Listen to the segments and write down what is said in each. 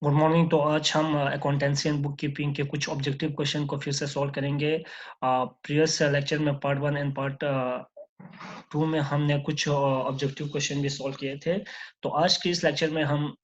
Good morning. तो आज हम अकाउंटेंसी एंड बुक कीपिंग के कुछ ऑब्जेक्टिव क्वेश्चन को फिर से सॉल्व करेंगे। प्रीवियस लेक्चर में पार्ट 1 एंड पार्ट 2 में हमने कुछ ऑब्जेक्टिव क्वेश्चन भी सॉल्व किए थे। तो आज के इस लेक्चर में हम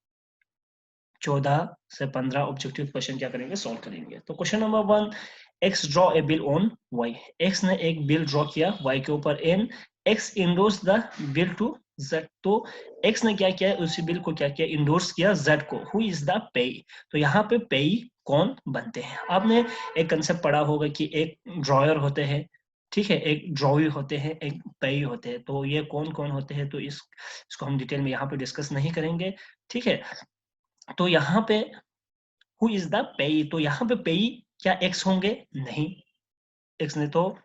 14 से 15 ऑब्जेक्टिव क्वेश्चन क्या करेंगे, सॉल्व करेंगे। तो question number 1, X draw a bill on Y. X ने एक बिल ड्रॉ किया वाई के ऊपर and X endorse the bill to Z. तो एक्स ने क्या किया, उसी बिल को क्या किया, इंडोर्स किया जेड को। हु इज द पेई। तो यहाँ पे पेई कौन बनते हैं। आपने एक कंसेप्ट पढ़ा होगा कि एक ड्रॉयर होते हैं, ठीक है, एक ड्रॉवी होते हैं, एक पेई होते हैं। तो ये कौन कौन होते हैं, तो इसको हम डिटेल में यहाँ पे डिस्कस नहीं करेंगे, ठीक है। तो यहाँ पे हु इज द पेई, तो यहाँ पे पेई क्या एक्स होंगे? नहीं, एक्स ने तो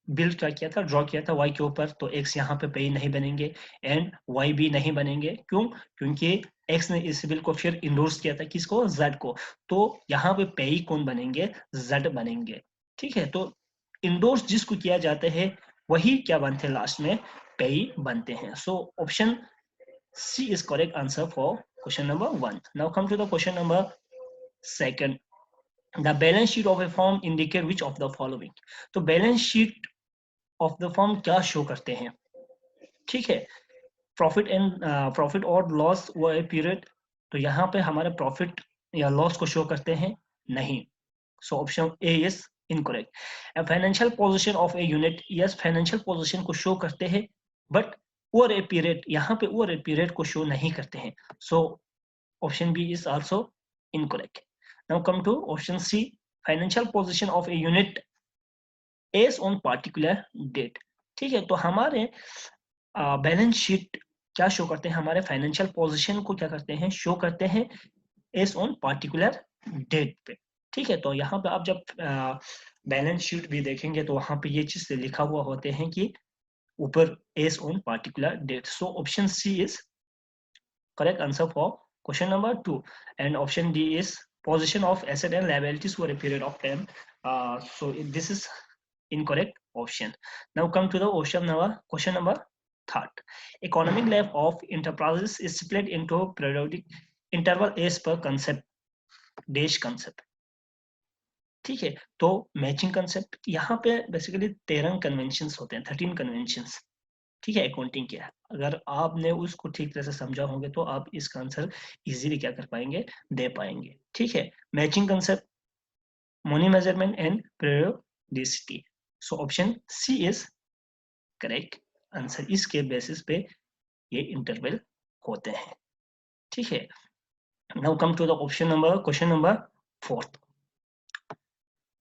बिल क्या किया था, ड्रॉ किया था वाई के ऊपर, तो एक्स यहाँ पे पेई नहीं बनेंगे एंड वाई भी नहीं बनेंगे। क्यों? क्योंकि एक्स ने इस बिल को फिर इंडोर्स किया था, किसको? जेड को। तो यहाँ पे पेई कौन बनेंगे? जेड बनेंगे, ठीक है। तो इंडोर्स जिसको किया जाता है वही क्या बनते हैं, लास्ट में पेई बनते हैं। So option C is correct answer for question number 1. Now come to the question number 2. The balance sheet of a firm indicate which of the following. तो balance sheet of the firm क्या show करते हैं, ठीक है। Profit और loss वो a period, तो यहाँ पे हमारे प्रॉफिट या लॉस को शो करते हैं? नहीं। So option A is incorrect. Financial position of a unit, yes financial position को शो करते हैं, बट ओवर ए पीरियड, यहाँ पे ओवर ए पीरियड को शो नहीं करते हैं। So option B is also incorrect. Now come to option C, financial position of a unit as on particular date, ठीक है। तो हमारे बैलेंस शीट क्या शो करते हैं, हमारे फाइनेंशियल पोजीशन को क्या करते हैं, शो करते हैं एज ऑन पार्टिकुलर डेट पे, ठीक है। तो यहाँ पे आप जब बैलेंस शीट भी देखेंगे तो वहां पे ये चीज लिखा हुआ होते हैं कि ऊपर as on particular date. So option C is correct answer for question number 2 and option D is position of asset and liabilities for a period of time. So this is incorrect option. Now come to the question number 3. Economic life of enterprises is split into periodic interval as per concept dash concept, ठीक है। तो matching concept, यहाँ पे basically 13 convention होते हैं, 13 convention, ठीक है, accounting के। अगर आपने उसको ठीक तरह से समझा होंगे तो आप इसका आंसर इजीली क्या कर पाएंगे, दे पाएंगे, ठीक है। Matching concept, money measurement and periodicity. So option C is correct answer. इसके बेसिस पे ये इंटरवल होते हैं, ठीक है। Now come to the question number 4.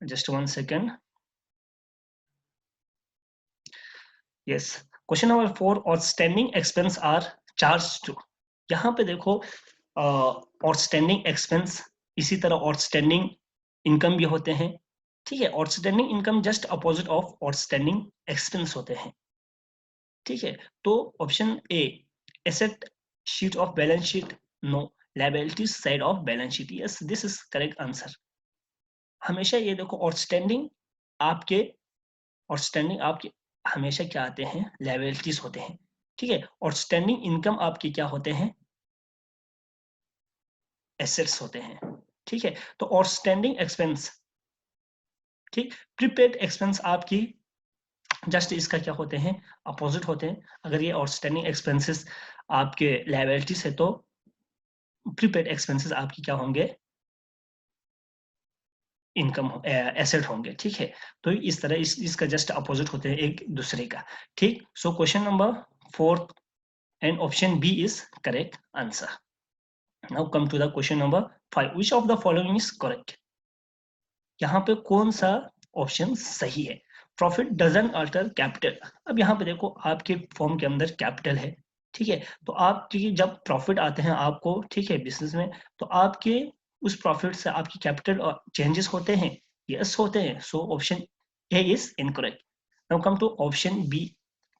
Just 1 second. Yes, question number 4, outstanding expense are charge to. यहाँ पे देखो आउटस्टैंडिंग एक्सपेंस, इसी तरह आउटस्टैंडिंग इनकम भी होते हैं, ठीक है। Outstanding income just opposite of outstanding expense होते हैं, ठीक है। तो option A, asset sheet of balance sheet, no. Liabilities side of balance sheet, yes this is correct answer. हमेशा ये देखो आउटस्टैंडिंग आपके हमेशा क्या आते हैं, लायबिलिटीज होते हैं, ठीक है। आउटस्टैंडिंग इनकम आपके क्या होते हैं, एसेट्स होते हैं, ठीक है। तो आउटस्टैंडिंग एक्सपेंस, ठीक, प्रीपेड एक्सपेंस आपकी जस्ट इसका क्या होते हैं, अपोजिट होते हैं। अगर ये आउटस्टैंडिंग एक्सपेंसेस आपके लायबिलिटीज है तो प्रीपेड एक्सपेंसेस आपकी क्या होंगे, इनकम एसेट होंगे, ठीक है। तो इस तरह इसका जस्ट अपोजिट होते हैं एक दूसरे का, ठीक। So question number 4 and option B is correct answer. Now come to the question number 5. Which of the following is correct. यहाँ पे कौन सा ऑप्शन सही है. Profit doesn't alter capital. अब यहाँ पे देखो आपके फॉर्म के अंदर कैपिटल है, ठीक है। तो आपकी जब प्रॉफिट आते हैं आपको, ठीक है, बिजनेस में, तो आपके उस प्रॉफिट से आपकी कैपिटल चेंजेस होते हैं, यस होते हैं। So option A is incorrect. Now come to option B,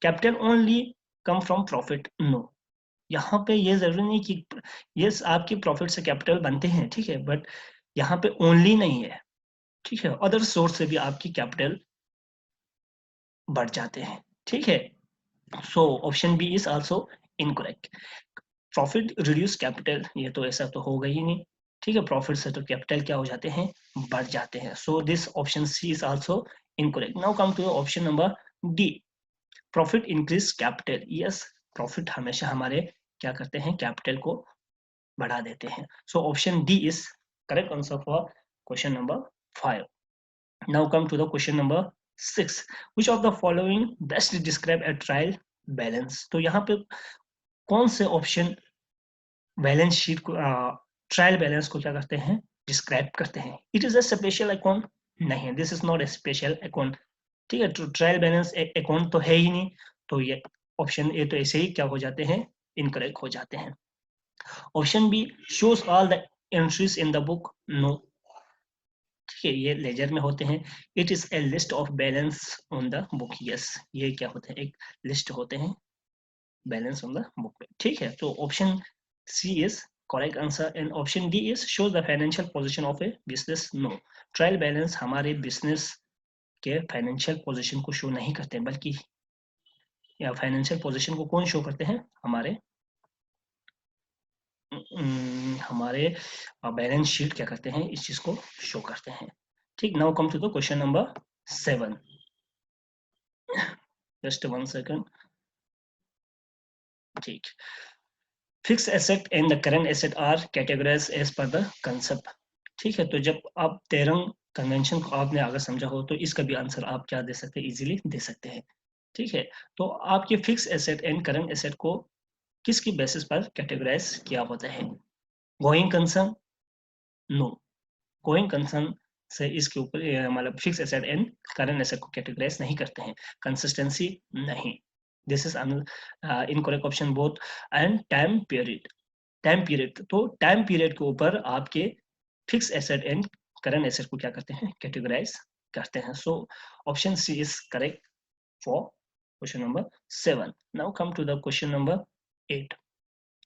capital only come from profit, no. यहाँ पे ये जरूरी नहीं कि यस आपके प्रॉफिट से कैपिटल बनते हैं, ठीक है, बट यहाँ पे ओनली नहीं है, ठीक है, अदर सोर्स से भी आपकी कैपिटल बढ़ जाते हैं, ठीक है। So option B is also incorrect. Profit reduce capital, ये तो ऐसा तो होगा ही नहीं, ठीक है, प्रॉफिट से तो कैपिटल क्या हो जाते हैं, बढ़ जाते हैं। So this option C is also incorrect. Now come to option number D, profit increase capital. Yes, profit हमेशा हमारे क्या करते हैं, कैपिटल को बढ़ा देते हैं। So option D is correct answer for question number 5। Now come to the question number 6, which of the following best describe a trial balance. तो यहाँ पे कौन से ऑप्शन बैलेंस शीट को, ट्रायल बैलेंस को क्या करते हैं, डिस्क्राइब करते हैं। It is a special account, नहीं, this is not a special account. ठीक है, तो ट्रायल बैलेंस अकाउंट तो है ही नहीं, तो ये ऑप्शन ए तो ऐसे ही क्या हो जाते हैं, इनकरेक्ट हो जाते हैं। Option B, shows all the entries in the book, no. ठीक है, ये लेजर में होते हैं। It is a list of balance on the book, yes, ये क्या होते हैं, एक लिस्ट होते हैं बैलेंस ऑन द बुक में। ठीक है, तो option C is correct answer, and option D is shows the financial position of a business, no। Trial balance हमारे बिजनेस के फाइनेंशियल पोजीशन को शो नहीं करते, बल्कि या फाइनेंशियल पोजीशन को कौन शो करते हैं, हमारे बैलेंस शीट क्या करते हैं, इस चीज को शो करते हैं। ठीक, now come to the question number 7, just 1 second. ठीक, fix asset and the current asset are categorised as per the concept. ठीक है, तो जब आप तेरंग कन्वेंशन को आपने अगर समझा हो तो इसका भी आंसर आप क्या दे सकते हैं, इजीली दे सकते हैं। ठीक है, तो आपके fix asset and current asset को किसकी बेसिस पर कैटेगराइज किया होता है, going concern, no. Going concern से इसके ऊपर मतलब fix asset and current asset को कैटेगराइज नहीं करते हैं। कंसिस्टेंसी, नहीं, this is incorrect option both. And time period, time period, तो टाइम पीरियड के ऊपर आपके fix asset and current asset को क्या करते हैं, कैटेगराइज करते हैं। So option C is correct for question number 7। Now come to the question number 8,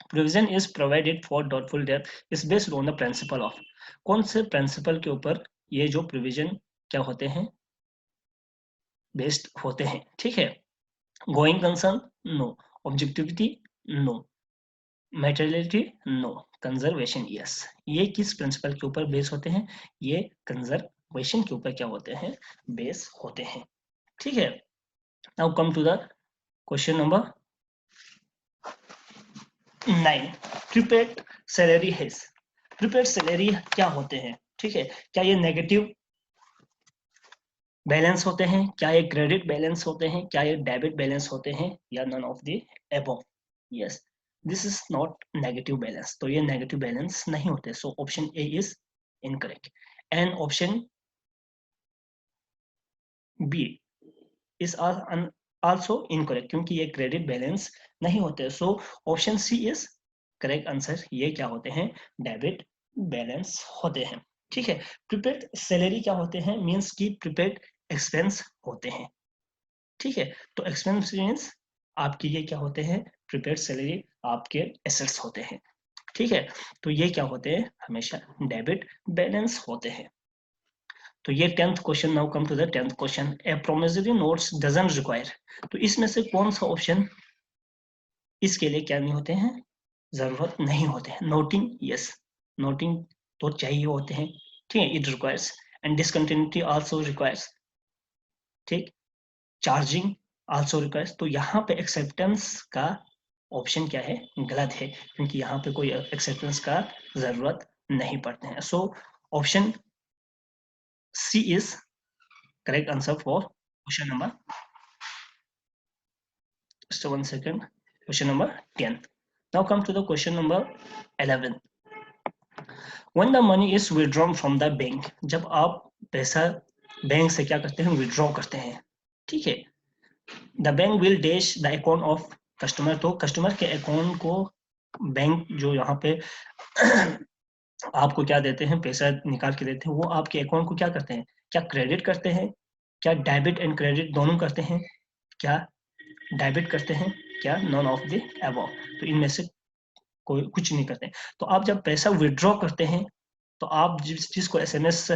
provision is provided for doubtful debt is based on the principle of, कौन से principal के ऊपर ये जो प्रोविजन क्या होते हैं, बेस्ड होते हैं। ठीक है, going concern, no. Objectivity, no. Materiality, no. Conservation, yes. ये किस प्रिंसिपल के ऊपर बेस होते हैं, ये कंजर्वेशन के ऊपर क्या होते हैं, बेस होते हैं। ठीक है, now come to the question number 9, prepaid salary has. Prepaid salary क्या होते हैं, ठीक है, क्या ये नेगेटिव बैलेंस होते हैं, क्या ये क्रेडिट बैलेंस होते हैं, क्या ये डेबिट बैलेंस होते हैं, या none of the above. Yes, this is not negative balance, तो ये नेगेटिव बैलेंस नहीं होते। So option A is incorrect, and option B is also incorrect, क्योंकि ये क्रेडिट बैलेंस नहीं होते। So option C is correct answer, ये क्या होते हैं, डेबिट बैलेंस होते हैं। ठीक है, प्रीपेड सैलरी क्या होते हैं, मींस की प्रीपेड एक्सपेंस होते हैं। ठीक है, तो एक्सपेंस मींस आपकी ये क्या होते हैं, प्रीपेड सैलरी आपके एसेट्स होते हैं। ठीक है, तो ये क्या होते हैं, हमेशा डेबिट बैलेंस होते हैं। तो ये 10th question. Now come to the 10th question, a promissory notes doesn't require. तो इसमें से कौन सा ऑप्शन इसके लिए क्या नहीं होते हैं, जरूरत नहीं होते हैं। नोटिंग, यस, नोटिंग तो चाहिए होते हैं। ठीक है, it requires, and discontinuity also requires. ठीक, चार्जिंग आल्सो रिक्वायर्स। तो यहाँ पे एक्सेप्टेंस का ऑप्शन क्या है, गलत है, क्योंकि यहाँ पे कोई एक्सेप्टेंस का जरूरत नहीं पड़ते हैं। So option C is correct answer for question number, just 1 second, question number 10। Now come to the question number 11, when the money is withdrawn from the bank, जब आप पैसा बैंक से क्या करते हैं, विड्रॉ करते हैं। ठीक है, the bank will dash the account of customer, तो कस्टमर के अकाउंट को बैंक जो यहाँ पे आपको क्या देते हैं, पैसा निकाल के देते हैं, वो आपके अकाउंट को क्या करते हैं, क्या क्रेडिट करते हैं, क्या डेबिट एंड क्रेडिट दोनों करते हैं, क्या डेबिट करते हैं, क्या नॉन ऑफ द अबव। तो इनमें से कोई कुछ नहीं करते। तो आप जब पैसा विड्रॉ करते हैं, तो आप जिस चीज को एसएमएस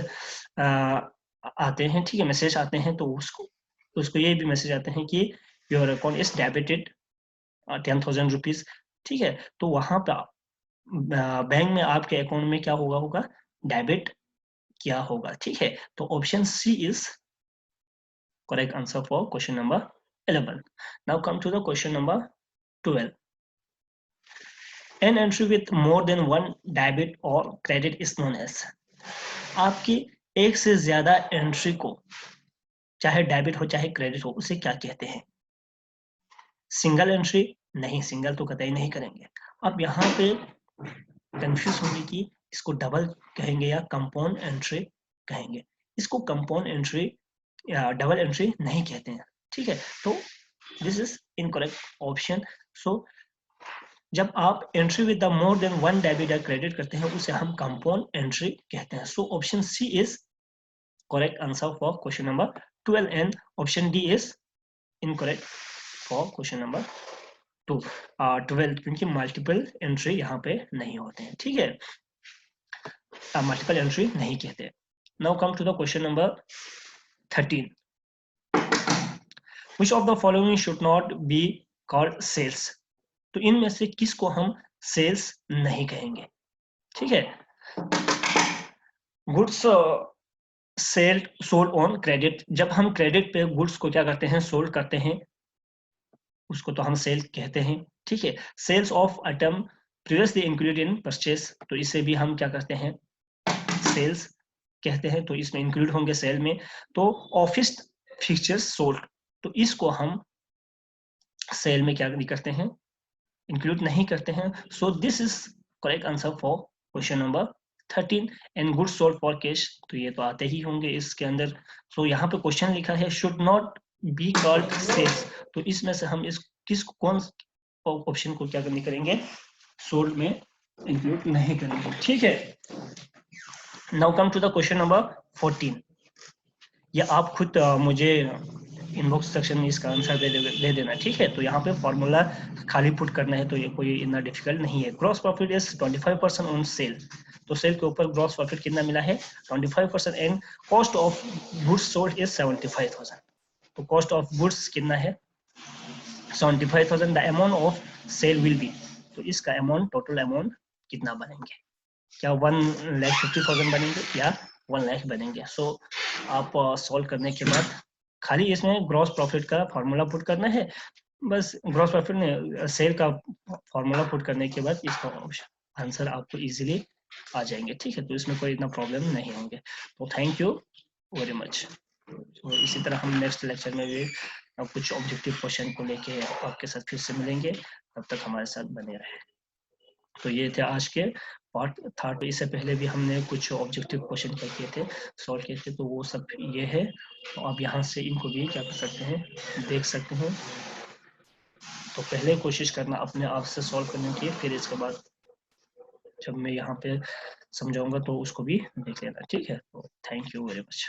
आते हैं, ठीक है, मैसेज आते हैं, तो उसको ये भी मैसेज आते हैं कि your account is debited 10,000 rupees. ठीक है, तो वहां पर बैंक में आपके अकाउंट में क्या होगा डेबिट किया होगा, ठीक है। तो option C is correct answer for question number 11. Now come to the question number 12. An entry with more than one debit or credit is known as. आपकी एक से ज्यादा एंट्री को, चाहे डेबिट हो चाहे क्रेडिट हो, उसे क्या कहते हैं? सिंगल एंट्री नहीं, सिंगल तो कतई नहीं करेंगे। अब यहाँ पे कंफ्यूज होंगे कि इसको डबल कहेंगे या कंपाउंड एंट्री कहेंगे। इसको कंपाउंड एंट्री या डबल एंट्री नहीं कहते हैं, ठीक है। तो this is incorrect option. So जब आप entry with the more than one debit या क्रेडिट करते हैं उसे हम कंपाउंड एंट्री कहते हैं। So option C is correct answer for question number 12 and option D is incorrect for question number 12, क्योंकि मल्टीपल एंट्री यहाँ पे नहीं होते हैं, ठीक है। मल्टीपल एंट्री नहीं कहते। Now come to the question number 13. Which of the following should not be called sales? तो इनमें से किसको हम सेल्स नहीं कहेंगे, ठीक है। गुड्स सोल्ड ऑन क्रेडिट, जब हम क्रेडिट पे गुड्स को क्या करते हैं, सोल्ड करते हैं, उसको तो हम सेल कहते हैं, ठीक है। Sales of item previously included in purchase, तो इसे भी हम क्या करते हैं, सेल्स कहते हैं, तो इसमें इंक्लूड होंगे सेल में। तो ऑफिस फिक्चर्स सोल्ड, तो इसको हम सेल में क्या नहीं करते हैं, इंक्लूड नहीं करते हैं। So this is correct answer for question number 13. And goods sold for cash, तो ये तो आते ही होंगे इसके अंदर। सो यहाँ पे क्वेश्चन लिखा है should not be called sales, तो इसमें से हम इस कौन ऑप्शन को क्या नहीं करेंगे, सोल्ड में इंक्लूड नहीं करेंगे, ठीक है। Now come to the question number 14. ये आप खुद मुझे इनबॉक्स सेक्शन में इसका आंसर दे देना, ठीक है। तो यहाँ पे फॉर्मूला खाली पुट करना है, तो ये कोई इतना डिफिकल्ट नहीं है। Gross profit is 25% on sale, तो सेल के ऊपर ग्रॉस प्रॉफिट कितना मिला है, 25%। And cost of goods sold is 75,000, तो कॉस्ट ऑफ गुड्स कितना है, 75,000। The amount of sale will be, तो इसका अमाउंट, टोटल अमाउंट कितना बनेंगे, क्या 1,50,000 बनेंगे या 1 लाख बनेंगे। सो आप सॉल्व करने के बाद खाली इसमें ग्रॉस प्रॉफिट का फॉर्मूला पुट करना है, बस ग्रॉस प्रॉफिट ने सेल का फॉर्मूला पुट करने के बाद इसका आंसर आपको इजीली आ जाएंगे, ठीक है। तो इसमें कोई इतना प्रॉब्लम नहीं होंगे। तो थैंक यू वेरी मच। तो इसी तरह हम नेक्स्ट लेक्चर में भी कुछ ऑब्जेक्टिव क्वेश्चन को लेके आपके साथ फिर से मिलेंगे, तब तक हमारे साथ बने रहे। तो ये थे आज के पार्ट था। तो इससे पहले भी हमने कुछ ऑब्जेक्टिव क्वेश्चन क्या किए थे, सॉल्व किए थे, तो वो सब ये है। तो आप यहाँ से इनको भी क्या कर सकते हैं, देख सकते हैं। तो पहले कोशिश करना अपने आप से सॉल्व करने की, फिर इसके बाद जब मैं यहाँ पे समझाऊंगा तो उसको भी देख लेना, ठीक है। तो थैंक यू वेरी मच।